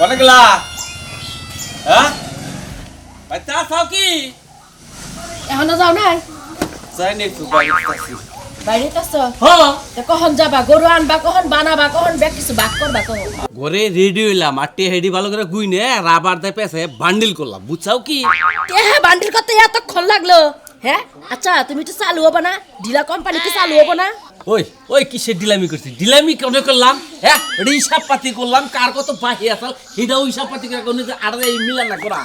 কোনে গেলা হ্যাঁ বাচ্চা চাও কি এখনো যাও নাই যাই নে একটু বাইরে বাইরে আছো হ্যাঁ তো কখন যাবা গরু আনবা কখন বানাবা কখন ব্যাগ কিছু বাক করবা কখন ঘরে রেডি হইলাম আর হেডি ভালো করে গুইনে রাবার দিয়ে পেছে বান্ডিল করলাম বুঝছাও কি হ্যাঁ বান্ডিল করতে এতক্ষণ লাগলো হ্যাঁ আচ্ছা তুমি তো চালু হবো না ঢিলা কোম্পানি কি চালু হবো না ওই ওই কিসের ডিলামি করছি ডিলামি কেন করলাম হ্যাঁ এটা হিসাব পাতি করলাম কার কত বাকি আসল সেটাও হিসাব পাতি করে কোনো যে আর এই মিলা না করা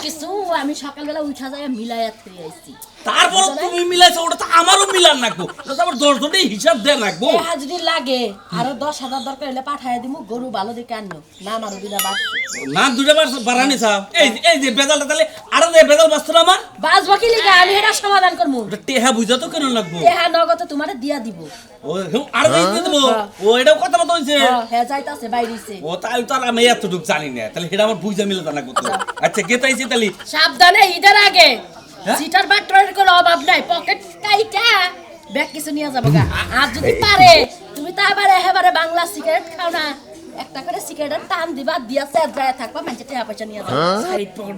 কিছু আমি সকালবেলা উঠা যায় মিলাইয়া থই আইছি তারপর তুমি মিলাইছো ওটা তো আমারও মিলান রাখবো ওটা তো আবার 10 জনেই হিসাব দেন রাখবো যদি লাগে আরো 10,000 দরকার হলে পাঠায় দিমু গরু ভালো দেখে আনলো না আমারও বিনা বাদ না দুটা বার বাড়ানি চাও এই যে বেজালটা তাহলে আরো যে বেজাল বাস্তু না আমার বাজবা কি লিগা আমি এটা সমাধান করমু ওটা টেহা বুঝা তো কেন লাগবো টেহা নগদ তোমারে দিয়া দিব ও আর দিতে দেবো ও এটাও কথা মতো হইছে হ্যাঁ যাইতাছে বাইরেছে ও তাই তো আর আমি এতটুকু জানি না তাহলে এটা আমার বুঝা মিলে জানা করতে আচ্ছা গেতাইছি তাহলে সাবধানে ঈদের আগে সিটার বাট্টরের কোনো অভাব নাই পকেট কাইটা ব্যাগ কিছু নিয়ে যাবো গা আর যদি পারে তুমি তো আবার একেবারে বাংলা সিগারেট খাও না একটা করে সিগারেট টান দিবা দিয়া স্যার যায় থাকবা মানুষের টাকা পয়সা নিয়ে যাবে সাইড পকেট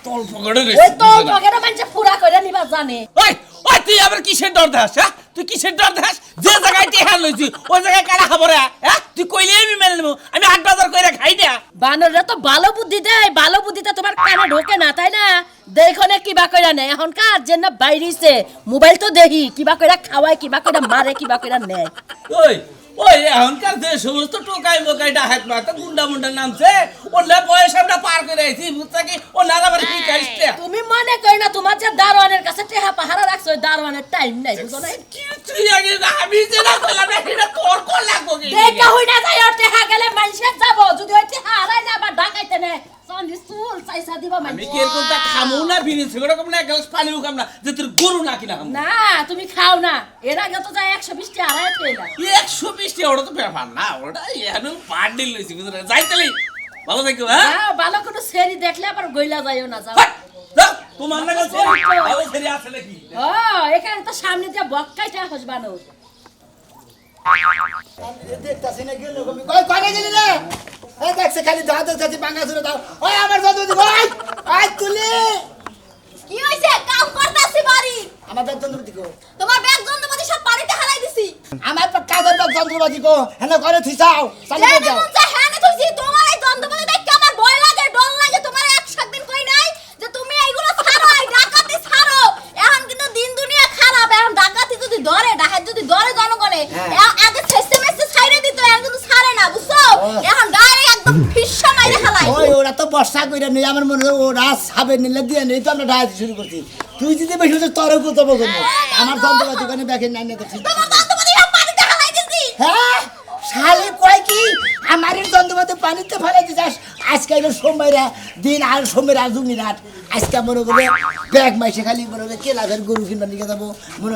তল পকেটে রে ওই তো পকেটে মানুষ পুরা করে নিবা জানে ওই ওই তুই আবার কিসের ডর দেখাস হ্যাঁ তুই কিসের ডর দেখাস যে জায়গায় টেহা লইছি ওই জায়গায় কারা খাবো রে হ্যাঁ তুই কইলে আমি মেনে নেবো আমি 8 বাজার কইরা খাই না বানররা তো ভালো বুদ্ধি দেয় ভালো বুদ্ধিটা তোমার কানে ঢোকে না তাই না দেখনে কিবা কইরা নেয় এখনকার যে না বাইরেছে মোবাইল তো দেখি কিবা কইরা খাওয়ায় কিবা কইরা মারে কিবা কইরা নেয় ওই ওই এখনকার যে সমস্ত টোকাই মোকাই ডাহাত মাথা গুন্ডা মুন্ডা নামছে ওলা পয়সাটা পার করে আইছি বুঝছা কি ও নালা বাড়ি কি কাইছে তুমি মনে কই না তোমার যে দারোয়ানের কাছে টেহা পাহারা রাখছো ওই দারোয়ানের টাইম নাই বুঝো না কি তুই আগে আমি যে না কইলাম এটা তোর কোন লাগবো কি দেখা হই না যাই ওর টেহা গেলে মানুষের যাব যদি ওই টেহা হারাই না আবার ডাকাইতে নে সন্ধি সুল চাইসা দিবা আমি কি এরকম তা খামু না বিনি সিগারেট কম না গ্লাস পানিও খাম না যে তোর গরু না কিনা খাম না তুমি খাও না এর আগে তো যায় 120 টি হারাই পেলা 120 টি ওটা তো ব্যাপার না ওটা এখানে বান্ডিল লইছি বুঝছ যাই তালি ভালো থাকো হ্যাঁ হ্যাঁ ভালো করে সেরি দেখলে আবার গইলা যাইও না যাও যাও তোমার না গেছে ভালো সেরি আছে নাকি ও এখানে তো সামনে দিয়ে বক্কাইটা হসবানো দেখতাছি না গেল কই কই গেলি রে এই দেখছে খালি দাও দাও বাঙ্গা ধরে দাও ওই আমার বন্ধু দি ভাই আই তুলি কি হইছে কাম করতাছি বাড়ি আমার ব্যাগ যন্ত্রপাতি কো তোমার ব্যাগ যন্ত্রপাতি সব বাড়িতে হারাই দিছি আমার তো কাজের ব্যাগ যন্ত্রপাতি কো হেনা করে থিসাও চালু করে দাও মন চাই হ্যাঁ তুই তোমার এই যন্ত্রপাতি দেখে আমার ভয় লাগে ডর লাগে তোমার একদিন কই নাই যে তুমি এইগুলো ছাড়ো এই ডাকাতি ছাড়ো এখন কিন্তু দিন দুনিয়া খারাপ এখন ডাকাতি যদি ধরে ডাকাত যদি ধরে জনগণে আগে ছেসে ছাইরে দিত এখন কিন্তু ছাড়ে না বুঝছো এখন গায়ে একদম ফিসা মাইরে হালাই ওই ওরা তো বর্ষা কইরা নেই আমার মনে হয় ওরা সাবে নিলে দিয়ে নেই তো আমরা ডায়াতি শুরু করছি তুই যদি বেশি হচ্ছে তোর উপর দেবো করবো আমার যন্ত্রপাতি কোনে ব্যাগে নাই না দেখছি তোমার যন্ত্রপাতি সব পানিতে হালাই দিছি হ্যাঁ শালি কয় কি আমার যন্ত্রপাতি পানিতে ফেলে দিছাস আজকে এলো সোমবারে দিন আর সোমবার আর দুই রাত আজকে মনে করে ব্যাগ মাইসে খালি মনে করে কে লাভের গরু কিনবা নিয়ে যাবো মনে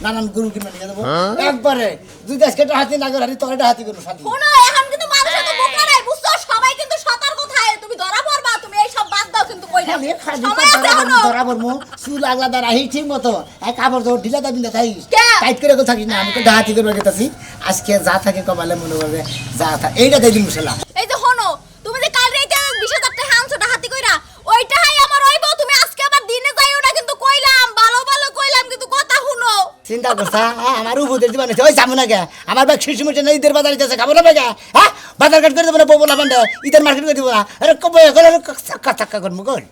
নানান গরু কিনবা নিয়ে যাবো একবারে দুই আজকে হাতি না করে হাতি তোর হাতি করবো সাথে শোনো এখন কিন্তু মানুষ তো বোকা নাই বুঝছো সবাই কিন্তু সতর্ক থাকে তুমি ধরা পড়বা তুমি এই সব বাদ দাও কিন্তু কই না সময় আছে এখনো বরাবর মো চুল আগলা দ্বারা হি ঠিক মতো এক কাপড় তো ঢিলা দাবি না থাকিস কে? টাইট করে থাকিস না আমি তো ডাহাতি করবো গেতাছি আজকে যা থাকে কমালে মনে করবে যা থাকে এইটা দেই দিন শালা এই যে শোনো তুমি যে কাল রাতে 20,000 টাকা হানছোটা হাতি কইরা ওইটা হাই আমার হইবো তুমি আজকে আবার দিনে যাইও না কিন্তু কইলাম ভালো ভালো কইলাম কিন্তু কথা শুনো চিন্তা করছা আমার উপদের দিবা ওই যাবো না গে আমার ব্যাগ শিশু মুটে না ঈদের বাজার দিতেছে খাবো না বেগা হ্যাঁ বাজার ঘাট করে দেবো না বলা বান্ধে ঈদের মার্কেট করে দিব না আরে কবে করে চাক্কা চাক্কা করবো কর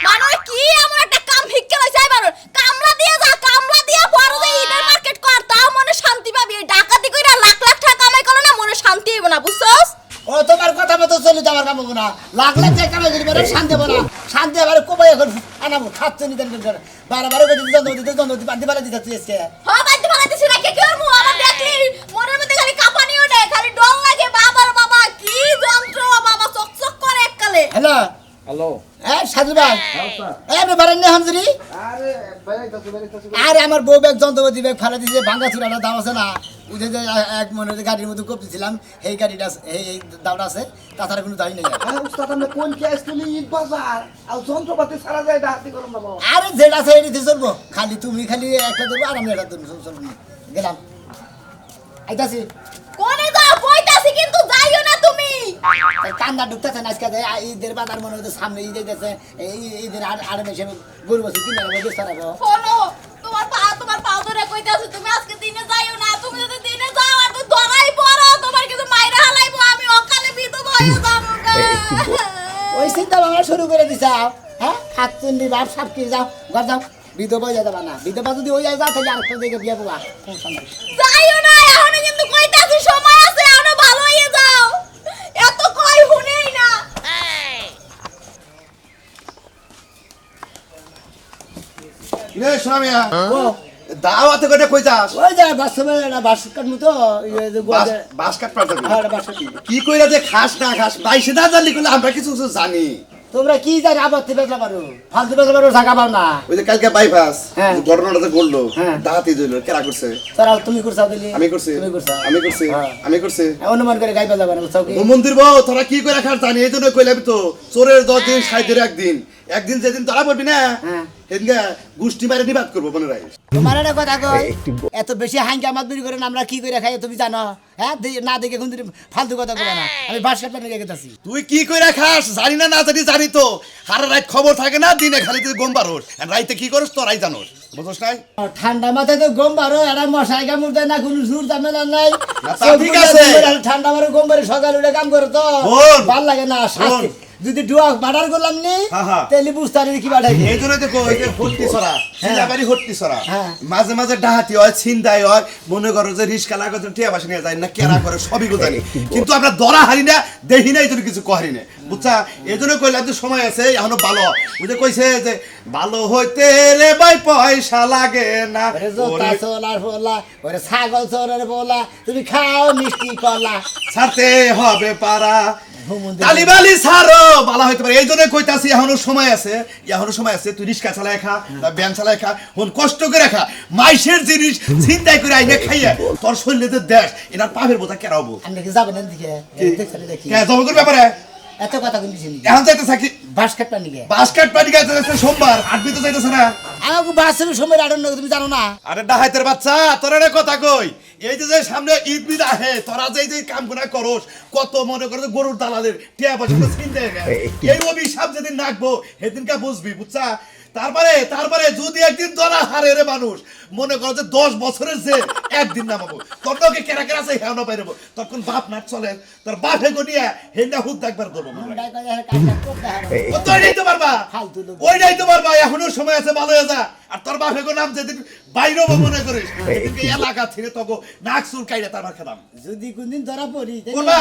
মানুষ কি এমন একটা কাম ভিক্ষা লইছে এবার কামলা দিয়ে যা কামলা দিয়ে বড় যে ঈদের মার্কেট কর তাও মনে শান্তি পাবি এই ডাকাতি কইরা লাখ লাখ টাকা কামাই করো না মনে শান্তি হইব না বুঝছস ও তোমার কথা মতো চলে তো আমার কাম হবো না লাখ লাখ টাকা কামাই করি বেরো শান্তি হবো না শান্তি এবার কবে এখন আনাবো খাচ্ছে নিতেন করে বারে বারে করে দ্বন্দ্ব বান্ধি পালা দিতে তুই আজকে হ্যাঁ বাইতে ফালাইতেছি না কে কি করমু আমার দেখলি মনের মধ্যে খালি কাঁপানি ওঠে খালি ডর লাগে বাবার বাবা কি যন্ত্র বাবা চকচক করে এককালে হ্যালো হ্যালো সাজু ভাই আপনি বারেন না হামজুরি আরে আমার বউ ব্যাগ যন্ত্রপাতি ব্যাগ ফেলা দিয়েছে ভাঙ্গা চুরাটা দাম আছে না উঠে যে এক মনে গাড়ির মধ্যে কপতেছিলাম এই গাড়িটা এই দামটা আছে তাছাড়া কোনো দাবি নেই আরে যেটা আছে এটি চলবো খালি তুমি খালি একটা ধরবো আর আমি একটা ধরবো চলবো গেলাম আইতাছি কোনে যাও কইতাছি কিন্তু যাইও না তুমি কান্দা ঢুকতেছে না আজকে ঈদের বাজার মনে হচ্ছে সামনে ঈদ গেছে এই ঈদের আর মেশে গরু বসে কিনে নেবো সরাবো শোনো তোমার পা ধরে কইতাছি তুমি আজকে দিনে যাইও না তুমি যদি দিনে যাও আর তুই ধরাই পড়ো তোমার কিছু মাইরা হালাইবো আমি অকালে বিধবা হয়ে যাবো ওই চিন্তা ভাবনা শুরু করে দিছাও হ্যাঁ হাত চুন্ডি বাপ সাপ কি যাও ঘর যাও বিধবা হয়ে যাবে না বিধবা যদি ওই যায় যাও তাহলে আরেকটা দিকে বিয়ে পাবা যাইও না এখনো কিন্তু কইতাছি সময় আছে এখনো ভালো হয়ে যাও এত কই শুনেই না রে সোনামিয়া ও দাওয়াতে কইটা কই যাস ওই যে বাসমের না বাসকার মতো ইয়ে যে গোয়াদের বাস কাট পাঠাবি হ্যাঁ বাসকার কি কইরা যে খাস না খাস 22000 জানলি কইলে আমরা কিছু কিছু জানি তোমরা কি জানি আবার বেচা পারো ফালতু বেচা পারো টাকা পাও না ওই যে কালকে বাইপাস হ্যাঁ। ঘটনাটা যে ঘটলো হ্যাঁ। দাঁতই জইলো কেরা করছে তোরা তুমি করছাও দিলি আমি করছি তুমি করছাও আমি করছি হ্যাঁ। আমি করছি অনুমান করে গাইবা যাবে না বুঝছাও কি ও মন্দির বউ তোরা কি করে খাস জানি এই জন্য কইলাম তো চোরের 10 দিন 60 দিন একদিন যেদিন তোরা পড়বি না হ্যাঁ। সেদিনকে গুষ্টি মারে নিবাদ করবো মনে রাখিস তোমার একটা কথা কই এত বেশি হাঙ্গা মাতবুরি করে আমরা কি করে খাই তুমি জানো হ্যাঁ না দেখে কোন ফালতু কথা কবে না আমি বাস কাটতে নিয়ে গেছি তুই কি কইরা খাস জানি না জানি জানি তো সারা রাত খবর থাকে না দিনে খালি তুই গম পারোস আর রাইতে কি করিস তোরাই জানোস বুঝছ নাই ঠান্ডা মাথায় তো গম বারো এটা মশাই কামড় দেয় না কোনো সুর ঝামেলা নাই না, তা ঠিক আছে। ঠান্ডা মারে গম বারে সকালে উঠে কাম করে তো শোন। ভাল লাগে না শাস্তি যদি ডুয়া বাড়ার করলাম নি হ্যাঁ, হ্যাঁ। তাহলে বুঝতে পারি কি বাড়াই এই জন্য তো কই যে হট্টি ছড়া সিলাবাড়ি হট্টি ছড়া হ্যাঁ। মাঝে মাঝে ডাহাতি হয় ছিনতাই হয় মনে করো যে রিস্কা লাগত টিয়া বাসা নিয়ে যায় না কেরা করে সবই গো জানি কিন্তু আমরা দরা হারি না দেখি না এই জন্য কিছু করি না বুঝছা এই জন্য কইলাম যে সময় আছে এখনো ভালো বুঝে কইছে যে ভালো হইতে রে ভাই পয়সা লাগে না ওরে জোতা ওরে চোলার পোলা ওরে ছাগল চোরের পোলা তুমি খাও মিষ্টি কলা ছাড়তে হবে পারা হুমুন্দি তালিবালি ছাড়ো ভালো হইতে পারে এই জন্য কইতাছি এখনো সময় আছে তুই রিস্কা চালায় খা ব্যান চালায় খা হন কষ্ট করে খা মাইসের জিনিস চিন্তাই করে আইনে খাইয়া তোর শরীরে যে দেশ এনার পাপের বোঝা কেরাবো আপনি কি যাবেন দিকে দেখছেন দেখি কে জমা করবে ব্যাপারে এত কথা কিন্তু শুনি এখন যাইতে থাকি বাস কাটটা নিকে বাস্কেট পানি গাইতে যাচ্ছে সোমবার আটবি তো যাইতেছে না আমাকে বাসের সময় আড়ন তুমি জানো না আরে ডাহাইতের বাচ্চা তোর একটা কথা কই এই যে সামনে ঈদ বিদ আহে তোরা যে কাম গুনা করস কত মনে করো গরুর দালালের টিয়া পয়সা চিনতে এই অভিশাপ যেদিন নাকবো সেদিনকে বুঝবি বুঝছা তারপরে যদি একদিন ধরা হারে রে মানুষ মনে করো যে 10 বছরের যে একদিন নামাবো তোর তোকে কেরা কেরা আছে হেও না পাইরবো তখন বাপ নাট চলে তোর বাপ হেগো নিয়ে হেন্ডা হুদ দেখবার করবো ওইটাই তো পারবা ফালতু লোক। ওইটাই তো পারবা এখনো সময় আছে ভালো হয়ে যা আর তোর বাপ হেগো নাম যেদিন বাইরে মনে করিস সেদিনকে এলাকা থেকে তোকে নাক চুল কাইরে তারপর খেলাম যদি কোনদিন ধরা পড়ি তাহলে বলবা?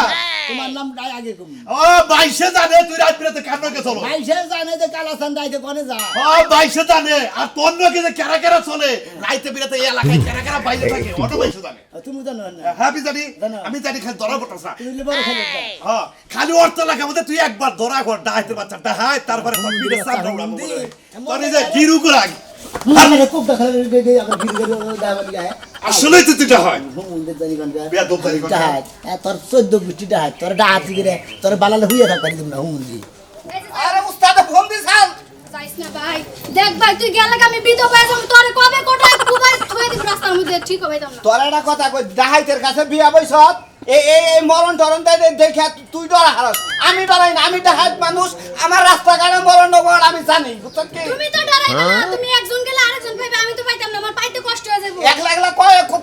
তোমার নাম আগে কম ও বাইশে জানে তুই রাত বিরাতে কান্নকে চলো বাইশে জানে যে কালাসান দাইতে কোনে যা ও বাইশে জানে আর তোর নকে যে কেরা কেরা চলে রাইতে বিরাতে এই এলাকায় কেরা কেরা বাইরে থাকে অটো বাইশে জানে তুমি জানো না হ্যাঁ আমি জানি জানো। আমি জানি খালি ধরা পড়তাস না তুমি বড় খেলে হ্যাঁ খালি অর্থ লাগা মধ্যে তুই একবার ধরা কর ডাহাইতে বাচ্চা ডাহাই তারপরে তোর পিঠে চাপড়া উড়াবো তোর এই যে গিরু গুলাগ মানে খুব দেখা দে আবার ভিডিও দাবা দিগা হ্যাঁ আসলেই তো তুইটা হয় হুমুন্দের জানি কোন বেয়াদব জানি কোন তোর 14 গুটি ডাহাত তোর ডাহাত গিরে তোর বালালে হইয়া থাক পারি তুমি না হুমুন্দি আরে উস্তাদ ফোন দিছাল যাইস না ভাই দেখ ভাই তুই গেলে আমি বিধবা হয়ে যাবো তোরে কবে কোটায় কুবাই থুয়ে দিব রাস্তার মধ্যে ঠিক হবে না তোর একটা কথা কই ডাহাইতের কাছে বিয়া বইছত এই মরণ টরণ দেখে তুই ডরা হারস আমি ডরাই না আমি ডাহাইত মানুষ আমার রাস্তাঘাটে মরণ নবর আমি জানি বুঝছ কি তুমি তো ডরাই না তুমি একজন গেলে আরেকজন পাইবে আমি তো পাইতাম না আমার পাইতে কষ্ট হয়ে যাবে একলা একলা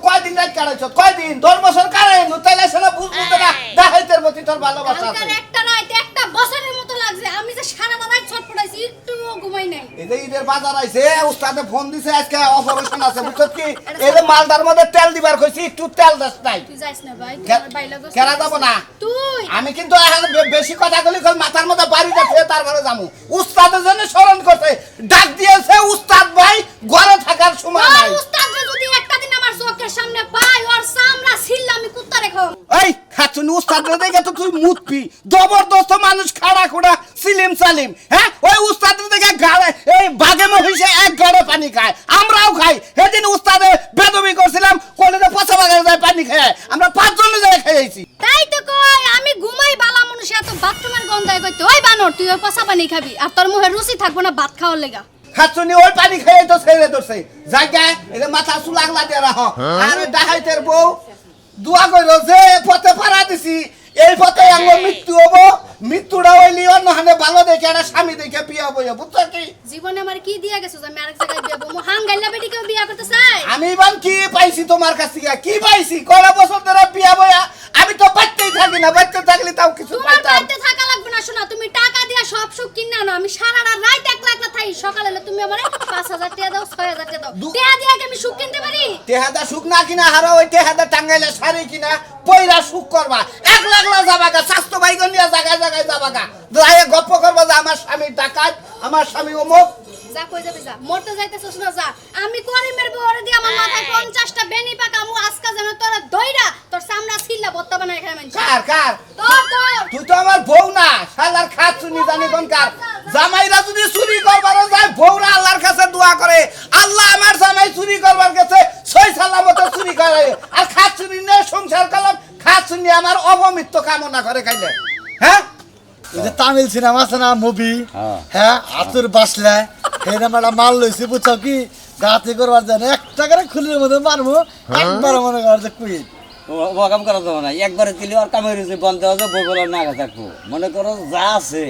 কয়দিন রাত কাটাইছ কয়দিন 10 বছর কাটাই নু তাইলে সেটা বুঝতে না ডাহাইতের প্রতি তোর ভালোবাসা কালকার আছে একটা রাত একটা বছরের মতো লাগছে আমি যে সারা রাত ছটফটাইছি একটু ঘুমাই নাই এই যে ঈদের বাজার আইছে উস্তাদে ফোন দিছে আজকে অপারেশন আছে বুঝছ কি এই যে মালদার মধ্যে তেল দিবার কইছি একটু তেল দাস নাই তুই যাইস না ভাই কে- তোমার ভাই লাগছ কেরা যাব না তুই আমি কিন্তু এখন বেশি কথা বলি মাথার মধ্যে বাড়ি যাচ্ছে তারপরে যাবো উস্তাদের জন্য স্মরণ করতে ডাক দিয়েছে উস্তাদ ভাই ঘরে থাকার সময় আর নাই উস্তাদ যদি একটা দিন আমার চোখের সামনে পাই ওর সামরা ছিল্লা আমি কুত্তা রেখো এই খাচ্ছুনি উস্তাদ দেখে তো তুই মুতপি জবরদস্ত মানুষ খাড়া খুড়া সিলিম সালিম হ্যাঁ ওই উস্তাদ দেখে গাড়ে এই বাঘে মহিষে এক গাড়ে পানি খায় আমরাও খাই সেদিন উস্তাদে বেদবি করছিলাম কলেজে পচা বাগানে যায় পানি খায় আমরা 5 জনে যায় খাইছি তাই তো কই আমি ঘুমাই বালা মানুষ এত বাথরুমের গন্ধায় কইতে ওই বানর তুই ওই পচা পানি খাবি আর তোর মুখে রুচি থাকবো না ভাত খাওয়ার লেগা খাচ্ছুনি ওই পানি খেয়ে তো ছেড়ে ধরছে জায়গায় এটা মাথা চুল আগলা দিয়ে রাখ আর ডাহাইতের বউ দোয়া কইরো যে পথে পাড়া দিছি এই পথে আমার মৃত্যু হবো, মৃত্যুটা হইলি অন্যখানে ভালো দেখে একটা স্বামী দেখে বিয়া বইয়া, বুঝছো কি? জীবনে আমার কি দিয়া গেছো যে আমি আরেক জায়গায় বিয়া বমু? হাঙ্গাইলা বেটিকে বিয়া করতে চাই? আমি বান কি পাইছি তোমার কাছ থেকে, কি পাইছি? কয়টা বছর ধরে বিয়া বইয়া আমি তো বাচ্চাই থাকি না, বাচ্চা থাকলে তাও কিছু তোমার পাইতাম। বাড়িতে থাকা লাগবে না, শোনা তুমি টাকা দিয়া সব সুখ কিনে আনো, আমি সারা রাত একলা একলা থাকি, সকালে হলে তুমি আমারে 5,000 টাকা দাও, 6,000 টাকা দাও, টাকা দিয়া কি আমি সুখ কিনতে পারি? তেহাদা সুখ না কিনা হারা, ওই তেহাদা টাঙ্গাইলে শাড়ি কিনা পয়রা সুখ করবা, এক লাগলা যাবাগা, স্বাস্থ্য বাইক নিয়ে জায়গায় জায়গায় যাবাগা, যায় গপ্প করবা যে আমার স্বামী ডাকাত, আমার স্বামী অমুক। যা কই যাবে যা, মরতে যাইতেছস না যা। আমি করিমের বউরে দি আমার মাথায় 50টা বেনি পাকামু, আজকে যেন তোরা দইরা তোর সামনে ছিল্লা বত্তা বানায় খায় মানুষ। কার কার? তোর তুই তো আমার বউ না, শালার খাত শুনি জানি কোনকার। জামাইরা যদি চুরি করবার যায়, বউরা আল্লাহর কাছে দোয়া করে, আল্লাহ আমার জামাই চুরি করবার কাছে সই সালামতে চুরি করে, আর খাত শুনি নিয়ে সংসার করলাম, খাত শুনি আমার অপমৃত্যু কামনা করে খাইলে। হ্যাঁ, ওই যে তামিল সিনেমা আছে না মুভি, হ্যাঁ আতুর বাসলা এরকম একটা মাল লইছি, বুঝছো কি? গাতে করবার জানে 1 টাকার খুলির মধ্যে মারবো, একবার মনে কর যে কুইট ও কাম করা যাবে না, একবারে দিলে আর কামের হয়েছে বন্ধ হয়ে যাবে, বগলের নাগা থাকবো। মনে করো যা আছে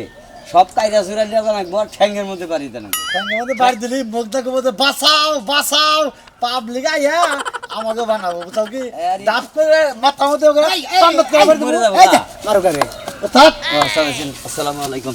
সব কায়দা চুরা নিয়ে যাবো, আর ঠ্যাঙ্গের মধ্যে বাড়িতে না। সঙ্গে মধ্যে বাড়ি দিলি মুখ দেখো বলতে বাঁচাও বাঁচাও, পাবলিক আইয়া আমাকে বানাবো, বুঝছো কি? ডাব করে মাথা মধ্যে টান্ডত করে বাড়ি মরে দেবো। যাবো এই যে, না। মারো কাকে ওস্তাদ, আসসালামু আলাইকুম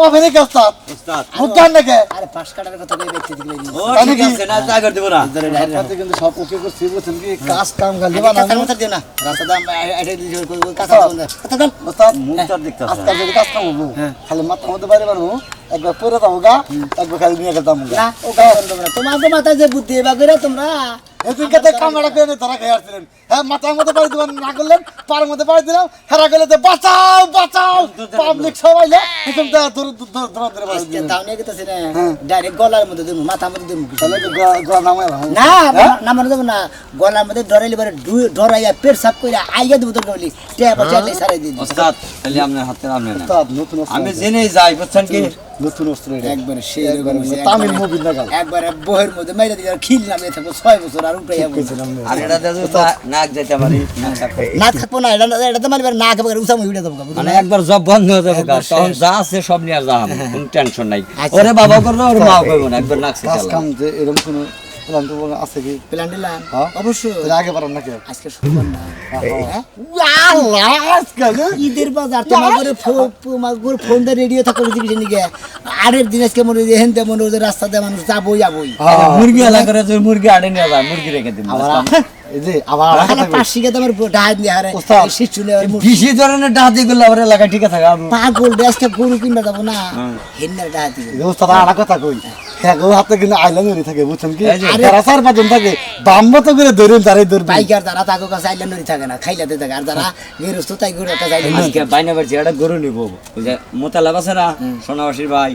ও ভেনে কে ওস্তাদ উস্তাদ। মুখ গান দেখে আরে পাঁচ কাটার কথা কই ব্যক্তি দিলে ও ঠিক আছে, না তা করে দেবো না। আপনাদের কিন্তু সব ওকে করছি, বুঝছেন কি? কাজ কাম খালি বানাবো। কথা দিও না রাস্তা দাম এটা দিলে কথা বন্ধ কথা দাম ওস্তাদ মুখটা দেখতে আছে। আজকাল যদি কাজ কাম হবো খালি মাথা মধ্যে বাইরে মারবো, একবার পরে যাবো গা, একবার খালি নিয়ে গেতাম না ও কাজ বন্ধ না তোমার মাথায় যে বুদ্ধি এবার করে তোমরা এদিকে কামড়া করে ধরা খেয়ে আসছিলেন, হ্যাঁ মাথার মধ্যে বাড়ি দিবেন না করলেন, পার মধ্যে বাড়ি দিলাম, হেরা গেলে তো বাঁচাও বাঁচাও, পাবলিক সবাই প্রথম ধরে বাড়ি দিলেন। দাও নিয়ে গেতেছি না ডাইরেক্ট গলার মধ্যে দেবো মাথার মধ্যে দেবো তাহলে তো গোয়া নামাই না নামানো দেবো না গলার মধ্যে ডরাইলে পরে ডরাইয়া পেট সাফ করে আইয়া দেবো তোর বলি টেয়া পয়সা সারাই দিন উস্তাদ তাহলে আপনার হাতে আপনি না, নতুন আমি জেনেই যাই, বুঝছেন কি? নতুন অস্ত্র এটা। একবারে সেই একবারে তামিল মুভি দেখাল একবারে বহের মধ্যে মাইরা দিয়ে খিল নামিয়ে থাকবো 6 বছর আর উঠে যাবো আর এটা দেখো নাক যেতে পারি, নাক থাকবে। না থাকবো না এটা তো মারবে না খাবে উসামু উঠে যাবো মানে একবার জব বন্ধ হয়ে যাবে, তখন যা আছে সব নিয়ে যাম, কোনো টেনশন নাই। আচ্ছা। ওরে বাবা করবে, ওর মাও করবে না, একবার নাক কাজ শিখালাম। কাম যে এরকম কোনো প্ল্যান তো আছে কি? প্ল্যান দিলাম হ্যাঁ? অবশ্যই তাহলে আগে পারেন নাকি? আজকে শুনবেন না আল্লাহ আজকাল ঈদের বাজার তোমার করে ফোন দিয়ে রেডিও থাকো দিকে নিকে আরের দিন আজকে মনে হয় হেন তেমন ওদের রাস্তা দিয়ে মানুষ যাবোই যাবোই মুরগি আলা করে যদি মুরগি আড়ে নিয়ে যায়, মুরগি রেখে দিন। এই যে আবার এখানে 5 টাকা তোমার ডাহাত দিয়ে হারে ওস্তাদ। শিশু নেওয়ার বেশি ধরনের ডাহাতি করলে আমার এলাকায় ঠিক থাকে। পাগল দেশটা গরু কিনবা যাবো না হেন্নার ডাহাতি ওস্তাদ আর কথা কই, হ্যাঁ গো হাতে কিন্তু আইল্যান্ড থাকে, বুঝছেন কি? এই যে, আর 4-5 থাকে, বাম্মা তো করে ধরুন তারাই ধরবে। বাইকার যারা তাকে কাছে আইল্যান্ডই থাকে না খাইলাতে থাকে আর যারা গেরস্ত তাই গরু একটা যাইলে আজকে বাইনা বাড়ছি একটা গরু নিব, ওই যে মোতালাব আছে না সোনাবাসীর ভাই,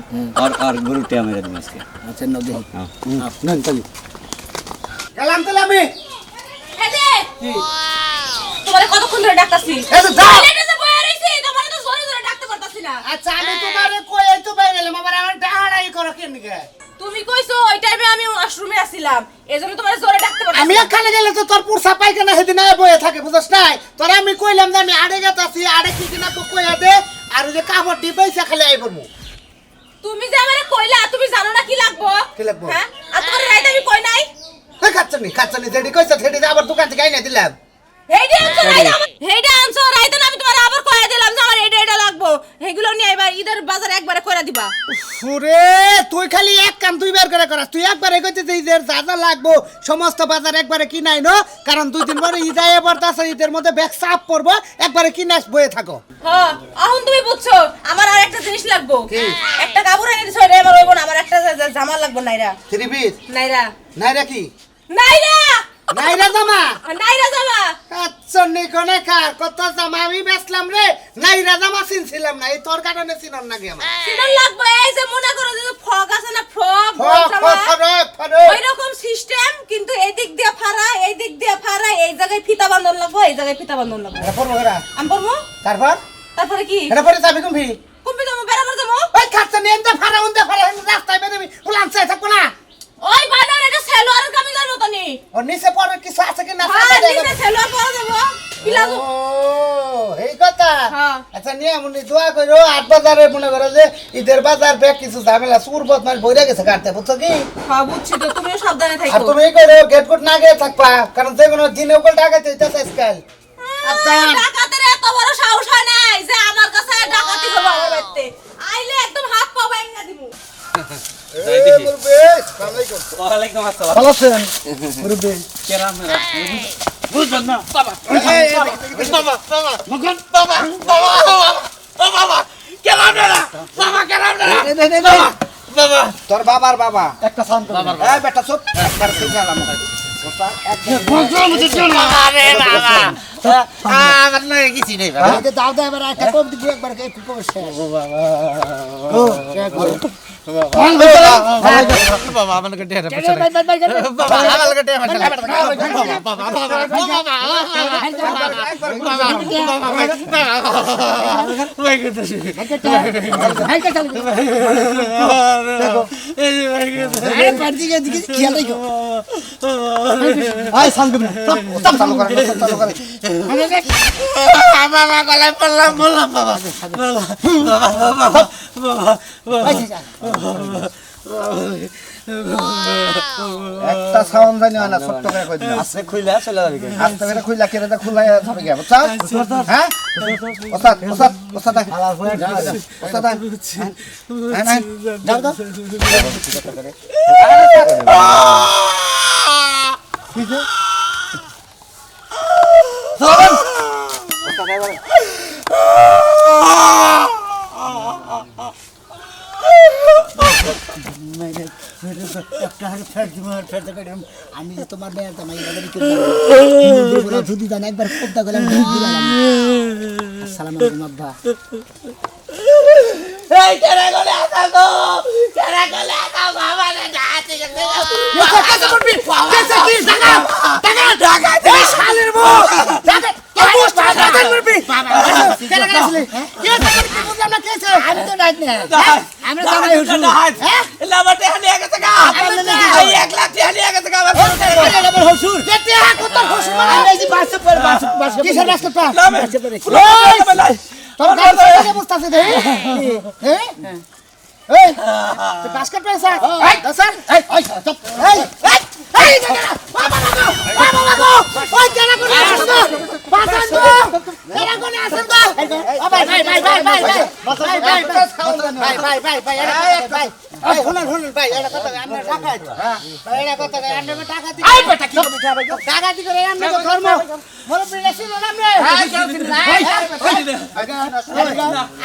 আর গরুটা মেরে দিন আজকে। আচ্ছা নদী নেন তাহলে গেলাম তাহলে আমি। তোমারে কতক্ষণ ধরে ডাকতাছি? এই যে যাও। টয়লেটে যে বইয়া রইছি, তোমারে তো জোরে জোরে ডাকতে পারতাছি না। আচ্ছা আমি তোমারে কই তো বাইরে গেলাম, আবার আমার ডাহাড়াই করো কেন কে? তুমি কইছো ওই টাইমে আমি ওয়াশরুমে আছিলাম, এজন্য তোমারে জোরে ডাকতে পারতাছি আমি না। এখানে গেলে তো তোর পুরসা পাইখানা সেদিন বয়ে থাকে, বুঝছ নাই? তোর আমি কইলাম যে আমি আড়ে গেতাছি, আড়ে কি কিনা তো কইয়া দে, আর ওই যে কাপড় ডিবাইছে খালি আই পড়মু। তুমি যে আমারে কইলা, তুমি জানো না কি লাগবো? কি লাগবো? হ্যাঁ? আর তোমার রাইতে আমি কই নাই? খাচ্ছনি যেটি কইছে সেটি আবার দোকান থেকে আইনা দিলাম। হেইডা আনছো রাইতে হেইডা আনছো রাইতে না আমি তোমারে আবার কইয়া দিলাম যে আমার এটা লাগবো। এগুলো নিয়ে এবার ঈদের বাজার একবারে কইরা দিবা। সুরে তুই খালি এক কাম দুই বার করে করাস, তুই একবারে কইতে যে ঈদের যা যা লাগবো সমস্ত বাজার একবারে কিনাই নো, কারণ 2 দিন পরে ঈদ আইয়া পড়তাছে, ঈদের মধ্যে ব্যাগ চাপ পড়বো, একবারে কিনাস বয়ে থাকো। হ্যাঁ, এখন তুমি বুঝছো আমার আর একটা জিনিস লাগবো। একটা কাপড় এনে দিছো, এটা আমার হইবো না, আমার একটা জামা লাগবো নাইরা। 3 পিস নাইরা নাইরা কি নাইরা নাইরা জামা নাইরা জামা। কাচ্চনি কোনে খা কত জামা আমি বেচলাম রে, নাইরা জামা চিনছিলাম না, এই তোর কারণে চিনন নাকি আমার সিজন লাগবো। এই যে মনে করো যে ফ্রক আছে না, ফ্রক ওই রকম সিস্টেম, কিন্তু এই দিক দিয়ে ফাড়া, এই দিক দিয়ে ফাড়া, এই জায়গায় ফিতা বান্ধন লাগবো, এই জায়গায় ফিতা বান্ধন লাগবো। আমি পরবো, তারপর তারপরে কি এটা পরে যাবি কুম্ভি কুম্পি যাবো, বেড়াবার যাবো। ওই কাচ্চনি এনতে ফাড়া উনতে ফাড়া রাস্তায় বেরবি উলান চাই থাকবো না। ওই বানার এটা সেলোয়ারের কামিজের মতনই। ওর নিচে পরে কিছু আছে কি না? হ্যাঁ, নিচে সেলোয়ার পরা যাবো, প্লাজো। ও এই কথা। নিয়ে এমনি দোয়া করো 8 বাজারে মনে করো যে ঈদের বাজার ব্যাগ কিছু ঝামেলা সুর বদমাস বইরা গেছে কাটতে বুঝছো কি হ্যাঁ বুঝছি তো তুমিও সাবধানে আর থাকো তুমি করো গেট কোট না গিয়ে থাকবা কারণ যে কোনো দিনে ওপর টাকা দিতে আজকাল আচ্ছা ডাকাতের এত বড় সাহস হয় নাই যে আমার কাছে ডাকাতি করবে আমার বাড়িতে আইলে একদম হাত পা ভাঙা দিমু মুরবে সালামালাইকুম ওয়ালাইকুম আসসালাম ভালো আছেন মুরবে কেরাম মেরা বুঝবেন না বাবা মুকুন বাবা কেলাম না বাবা কেলাম না বাবা তোর বাবার বাবা একটা সাউন্ড বাবার এই বেটা চুপ একবার শিখালাম আরে বাবা আমার না কিছু নেই বাবা দাও দাও এবার একটা কম দিবি একবার একটু কমছে বাবা আমাকে ঢেরা বাবা আমাকে ঢেরা বাবা গলায় পড়লাম বললাম বাবা একটা সাউন্ড জানি না ছোট্ট করে কই দিলাম আছে খুইলা চলে যাবে আস্তে করে খুইলা কেটে দা খুলাই যাবে কি বুঝছ হ্যাঁ ওস্তাদ ওস্তাদ ওস্তাদ ওস্তাদ হ্যাঁ যাও দাও আমি যে তোমার মেয়ের তোমার যদি জানি একবার কোপটা গেলাম আসসালামু আলাইকুম আব্বা এই কেরা গলে আসা গো কেরা গলে আসা বাবা রে ডাতে গেছে কাছে করবি কাছে কি টাকা টাকা এই শালের বউ টাকা কেমন টাকা করবি বাবা কেরা গলে আসলে কে টাকা কি বুঝলাম না কেছে আমি তো নাই না আমরা জামাই হুজুর হ্যাঁ লামাতে হালিয়া গেছে গা এই 1 লাখ হালিয়া গেছে গা আমার আমার হুজুর যেতে হা কত হুজুর মানে এই যে বাসে পড়ে বাসে কিসের রাস্তা পা বাসে পড়ে তোর গাড়ি বসতাছে দে হ্যাঁ এই তুই বাস্কেট পেছাস এই স্যার এই ওই চুপ এই এই বাবা বাবা ওই কেনা করে আসেন তো বাসান তো কেনা করে আসেন তো ভাই ভাই ভাই ভাই ভাই ভাই ভাই শুনুন শুনুন ভাই এটা কথা আমরা টাকা ভাই এটা কথা আমরা টাকা দিই এই বেটা কি টাকা দিই করে আমরা তো ধর্ম বড় বিদেশি লোক আমরা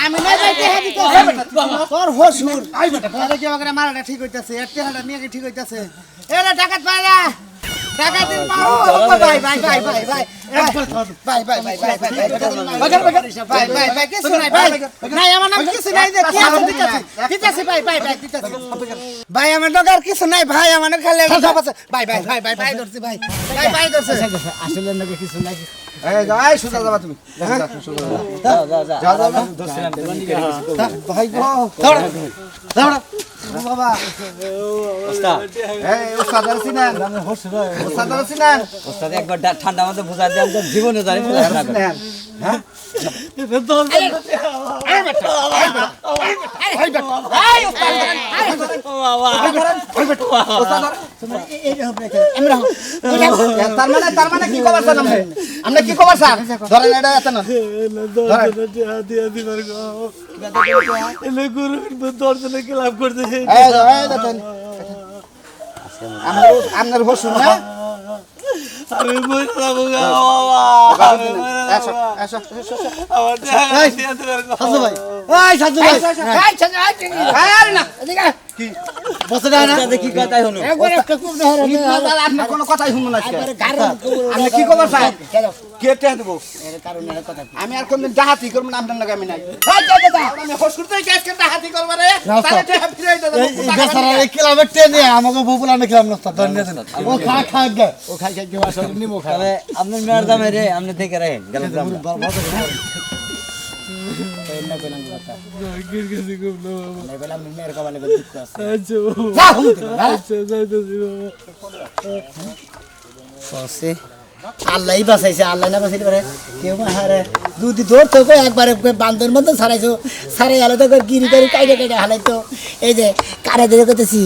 আমি না যাইতে হাদি তো তোর হসুর আই বেটা তাহলে কি আমাকে মারাটা ঠিক হইতাছে এর টেহাটা নিয়ে কি ঠিক হইতাছে এরা ডাকাত পায়রা টাকা দিন পাও ভাই ভাই ভাই ভাই ভাই ভাই ভাই ভাই ভাই ভাই ভাই ভাই কিছু নাই ভাই নাই আমার নাম কিছু নাই যে কি আছে দিতেছি ভাই ভাই ভাই দিতেছি ভাই আমার দরকার কিছু নাই ভাই আমার খালি সব আছে ভাই ভাই ভাই ভাই ভাই ধরছি ভাই ভাই ভাই ধরছে আসলে নাকি কিছু নাই এই যাই সুদা যাবা তুমি যাও যাও যাও যাও যাও দোসরাম ভাই গো দাঁড়া দাঁড়া বাবা ওস্তাদ এই ওস্তাদ আছিলেন ওস্তাদ আছিলেন ওস্তাদ একবার ঠান্ডা মধ্যে বুঝা দেন যে জীবনে জানি বুঝা না হ্যাঁ তার মানে কি খবর স্যার আমরা কি খবর স্যার ধরেন এটা এত না আপনার হসুন না আমি মরে যাবো গা সাজু ভাই ওই সাজু ভাই এই সাজু আরে না এদিকে কি বসে না না দেখি কথাই হলো একবার একটা খুব না হরে আপনার কোনো কথাই শুনুন না একবারে কারণ আপনি কি খবর স্যার কেন কেটে দেবো এর কারণ এর কথা আমি আর কোনদিন ডাহাতি করব না আপনার লাগে আমি নাই এই যা যা আমি হসুর থেকে গ্যাস কে ডাহাতি করব রে তাহলে তে ফিরে দেব বেচারা এই ক্লাবে টেনে আমাকে বুবুলা না খেলাম না ধন্যবাদ ও খা খা গে ও খাই খাই কেউ আসলে নিমো খা তবে আপনার মেয়ের দামে রে আপনি দেখে রাখেন গেলাম দাম না বললাম কথা না বললাম মেয়ের কবালে দুঃখ আছে যা হুম আচ্ছা যাইতেছি বাবা আল্লাহই বাঁচাইছে, আল্লাহ না বাঁচাইতে পারে কেউ হারে দুদি ধরতো কই একবারে বান্দর মতো ছাড়াইছো, ছাড়াই আলাদা করে গিরি করে কাইটে কাইটে হালাইতো। এই যে কারে ধরে করতেছি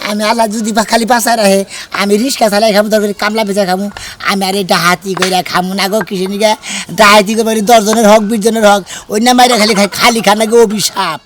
আমি, আল্লাহ যদি খালি বাঁচায় রাখে আমি রিক্সা চালাই খাবো, দরকার কামলা বেচা খাবো, আমি আর এই ডাহাতি কইরা খামু না গো। কিসে নিগা ডাহাতি করে 10 জনের হক 20 জনের হক ওই না মাইরা খালি খাই, খালি খানা গো অভিশাপ।